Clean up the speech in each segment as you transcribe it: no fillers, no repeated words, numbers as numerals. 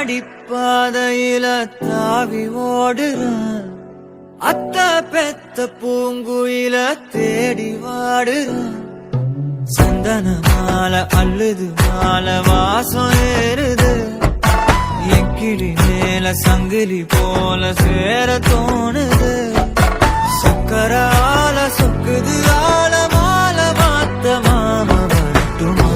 அடிப்பாதையில தாவி ஓடுறான், அத்த பெத்த பூங்குயில தேடி வாடுறான். சந்தன மாலை அள்ளுது மாலை வாசம் ஏறுது, எக்கிளி மேல சங்கிலி போல சேர தோணுது. சக்கரால சொக்குது ஆல மால மாத்த மாம வரட்டுமா?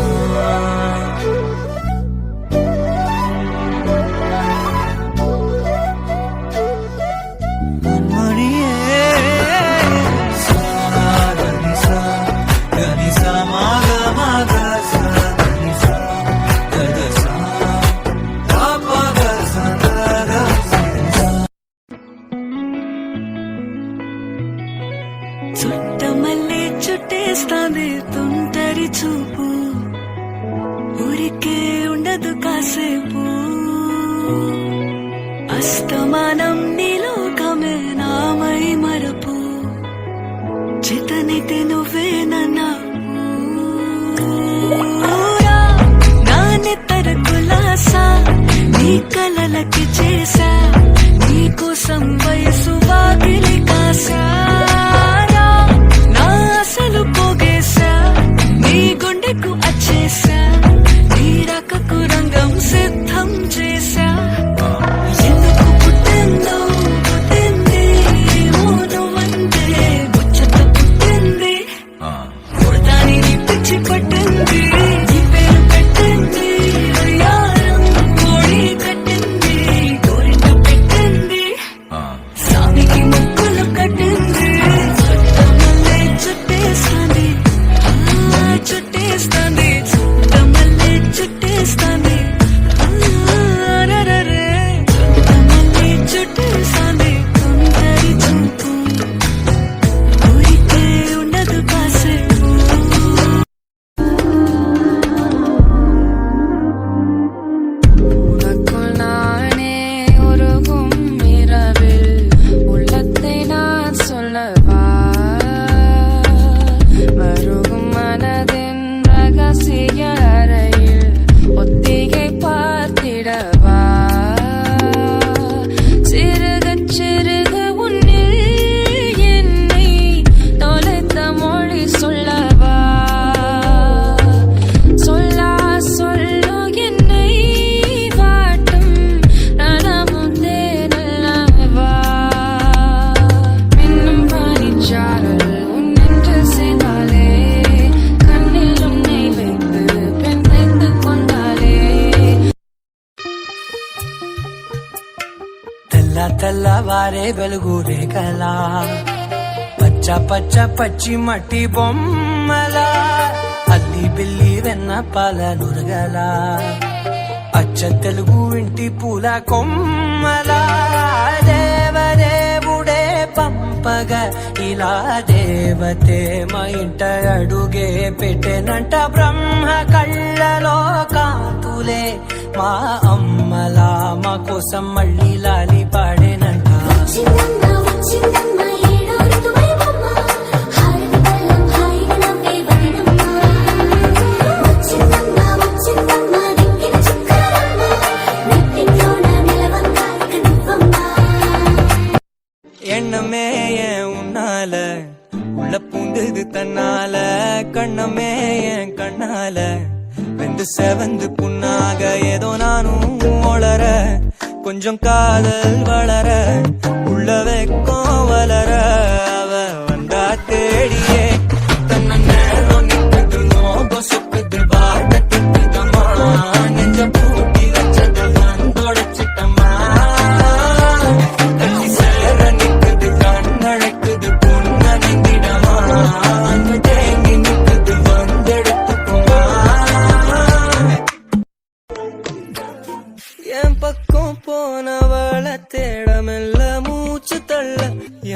மணியே சாகனிசா கனிசா மாக மாக சாகனிசா கதசா பாபக சதக சிதா. చుట్టమల్లే చుట్టేస్తాంది తుంటరి చూపు, ఊరికే ఉండదు కాసేపు. అస్తమానం నీలోకమే నామై మరపు, చితనితే నువ్వేనన్నా నాన్నెత్తర కులాసా నీ కలలకి చేసా, నీకోసం వయసు వాకిలి కాసా. అసలు పోగేశా నీ గుండెకు అచ్చేసా, నీ రకకు రంగం సిద్ధం చేశా. ఎందుకు పుట్టిందో పుట్టింది నువ్వంటే ముచ్చట పుట్టింది, పుడతాని నీ పిచ్చి పట్టింది, నీ పేరు పెట్టింది వయ్యారం కోడి కట్టింది, గోరింట పెట్టింది సామికి ముక్కులు కట్టింది. చుట్టేస్తాంది చుట్టేస్తాంది చుట్టమల్లే చుట్టేస్తాంది చుట్టమల్లే చుట్టేస్తాంది తుంటరి చూపు, ఊరికే ఉండదు కాసేపు. உனக்குள்ளானே உருகும் இரவில் உள்ளத்தை நான் சொல்லவா, வருகும் மனதின் ரகசிய அறையில் ஒத்திகை பார்த்திடவா. சிறுக சிறுக உன்னில் என்னை தொலைத்த மொழி சொல்லவா, சொல்லா சொல்லு என்னை வாட்டும் ரணமுந்தே நல்லவா. மின்னும் பனிச்சாரல் உன்னென்று சேர்ந்தாலே, கண்ணில் உன்னை வைத்து பெண் வைத்து கொண்டாலே. తెల్ల తెల్లవారే వెలుగు రేఖలా, పచ్చ పచ్చ పచ్చి మట్టి బొమ్మలా, అల్లి బిల్లి వెన్న పాల నురగలా, అచ్చ తెలుగు ఇంటి పూల కొమ్మలా. దేవదేవుడే పంపగ ఇలా దేవతే మా ఇంట అడుగే పెట్టెనంట. బ్రహ్మ కళ్ళలో కాతులే మా అమ్మలా మా కోసం మళ్ళీ లాలి పాడేనంట. எண்ணமே ஏன் உன்னால உள்ள பூந்தது தன்னால, கண்ணமே என் கண்ணால வெந்து செவந்து புண்ணாக ஏதோ நானும் ஒளர, கொஞ்சம் காதல் வளர உள்ள வெக்கம் வளர. அவ வந்தா தேடியே தன்ன நேரம் நிற்குது நோப சுக்குது வாட்ட திட்டுதமா, நெஞ்ச பூட்டி வச்சது வந்தோடச்சிட்டமா. கட்டி சேர நிற்குது கண்ணழைக்குது புண்ண நிந்திடமா, அங்க தேங்கி நிற்குது வந்தெடுத்துக்குமா. என் பக்கம் போனவள தேடமெல்ல மூச்சு தள்ள,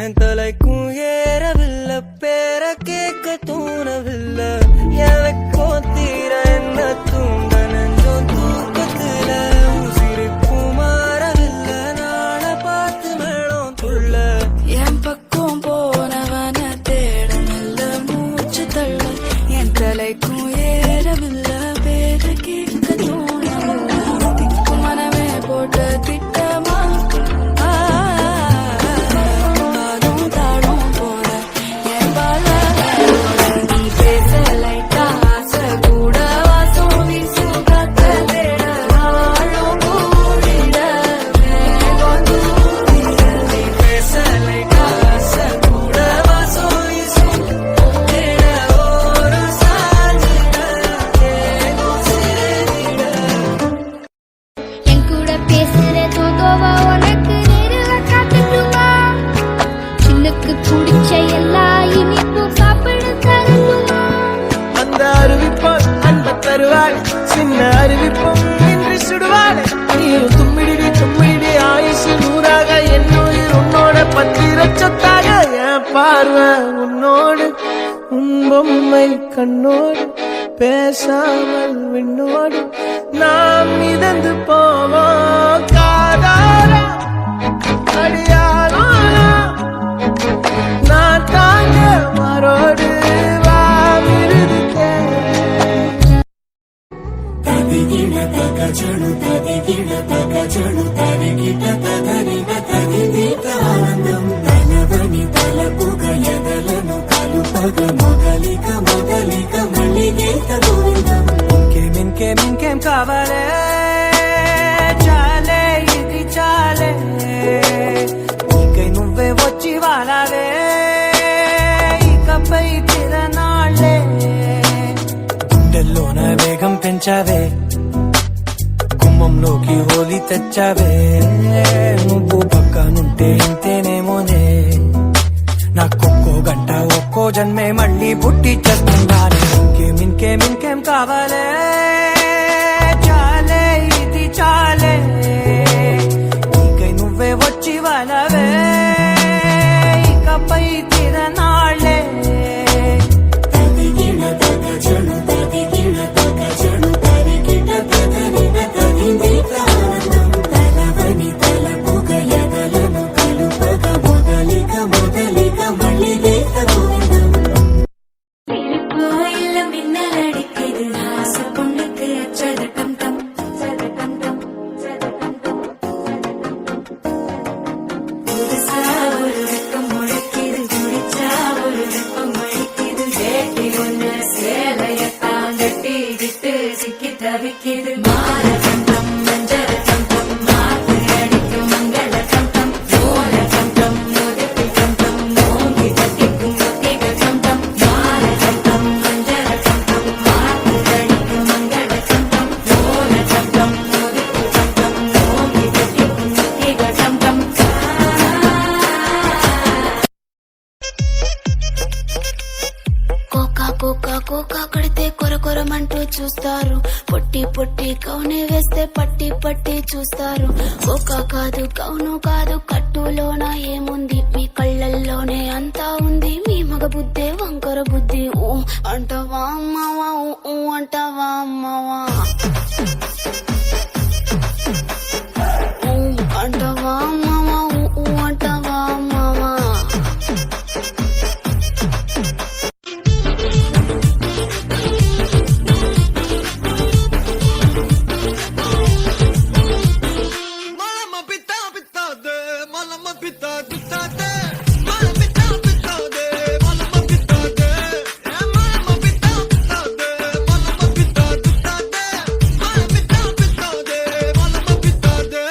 என் தலைக்கும் ஏறவில்லை பேர பத்திரச்சொத்தாக என் பார்வை உன்னோடு உன் பொம்மை கண்ணோடு பேசாமல் விண்ணோடு நாம் மிதந்து போவோம் காதாரா அடியாரா நான் தாங்க மரோடு வா விருதுக்கே తదిగిన తగచడు తదిగిన తగచడు తరిగిట తదరిన తదిదీత ఆనందం తనవని తలపుగ ఎదలను కలుపగ మొదలిక మొదలిక మళ్ళీగీత గోవిందం ఇంకేం కావాలే చాలే ఇది చాలే నీకై నువ్వే వచ్చి వాడాలే ఇకపై తిరనాళ్ళే గుండెల్లోన వేగం పెంచావే గుమ్మంలోకి హోలీ తెచ్చావే నువ్వు పక్కనుంటే ఇంతేనేమోనే నాకొక్కో గంట ఒక్కో జన్మే మళ్ళీ పుట్టి చేస్తున్నాను ఇంకేం కావాలే చాలే ఇది చాలే నీకై నువ్వే వచ్చి వాళ్ళవే ఇకపై తిరనాళ్ళే తదిగిన తగచడు తదిగిన తగచడు తరిగిట తదరిన తదిదీత ఆనందం తనవని తలపుగ ఎదలను కలుపగ మొదలిక మొదలిక మళ్ళీగీత గోవిందం கோயில மின்னல் அடிக்குது ஆசை பொண்ணுக்கு சதட்டம் டம் சதட்டம் டம் சதட்டம் டம் புதுசா ஒரு வெக்கம் முளைக்குது குடிச்சா ஒரு வெப்பம் அழிக்குது வேட்டி ஒண்ணு சேலையத்தான் கட்டிக்கிட்டு சிக்கி தவிக்குது மாற கண்டம் மஞ்சள் கண்டம் மாத்து அடிக்கும் மங்கள கண்டம் சோழ கண்டம் முதுக்கு கண்டம் ஓங்கி கட்டிக்கும் முத்திக கண்டம் மாற கண்டம் மஞ்சள் கண்டம் மாத்து அடிக்கும் மங்கள கண்டம் சோழ கண்டம் முதுக்கு கண்டம் ஓங்கி கட்டிக்கும் முத்திக கண்டம் కోకా కోకా కోకా కడితే కొర కొరమంటూ చూస్తారు పొట్టి పొట్టి కౌనే వేస్తే పట్టి పట్టి చూస్తారు కోకా కాదు కౌను కాదు కట్టులోన ఏముంది మీ కళ్ళల్లోనే అంతా ఉంది మీ మగ బుద్ధే వంకర బుద్ధి ఊ అంటవా అమ్మవా ఊ అంటవా అమ్మవా ఊ అంటవా అమ్మవా ఊ అంటవా అమ్మవా Malama pita pita de, malama pita pita de, malama pita pita de, malama pita de, malama pita pita de, malama pita pita de, malama pita pita de, malama pita de.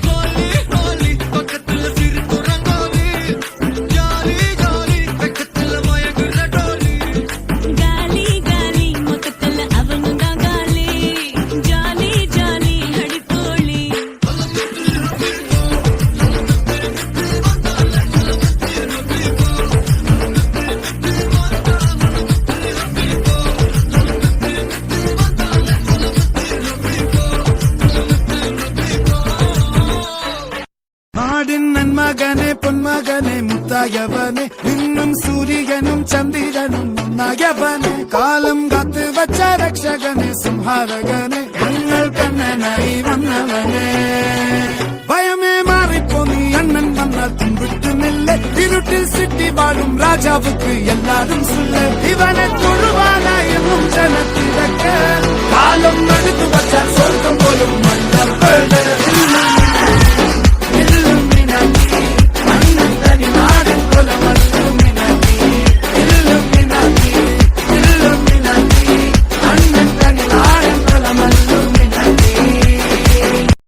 Holi holi, பக்கத்துல சிரிப்பு rangoli, jolly jolly, பக்கத்துல மயங்குற டோலி. గాలి గాలి మొక్కల అవనుగా గాలి జాలి జాలి హడిపోళి நாடின் நன்மகனே பொன்மகனே முத்தாயவனே இன்னும் சூரியனும் சந்திரனும் ஒன்னாயவனே காலம் காத்து வச்ச ரக்ஷகனே சிம்ஹாரகனே எங்கள் கண்ணனை வந்தவனே பயமே மாறிப்போ நீ அண்ணன் வந்தால் தும்பிட்டு நெல்ல இருட்டில் சிட்டி வாழும் ராஜாவுக்கு எல்லாரும் சொல்ல இவனை தொழுவானா என்னும் ஜனத்திறக்க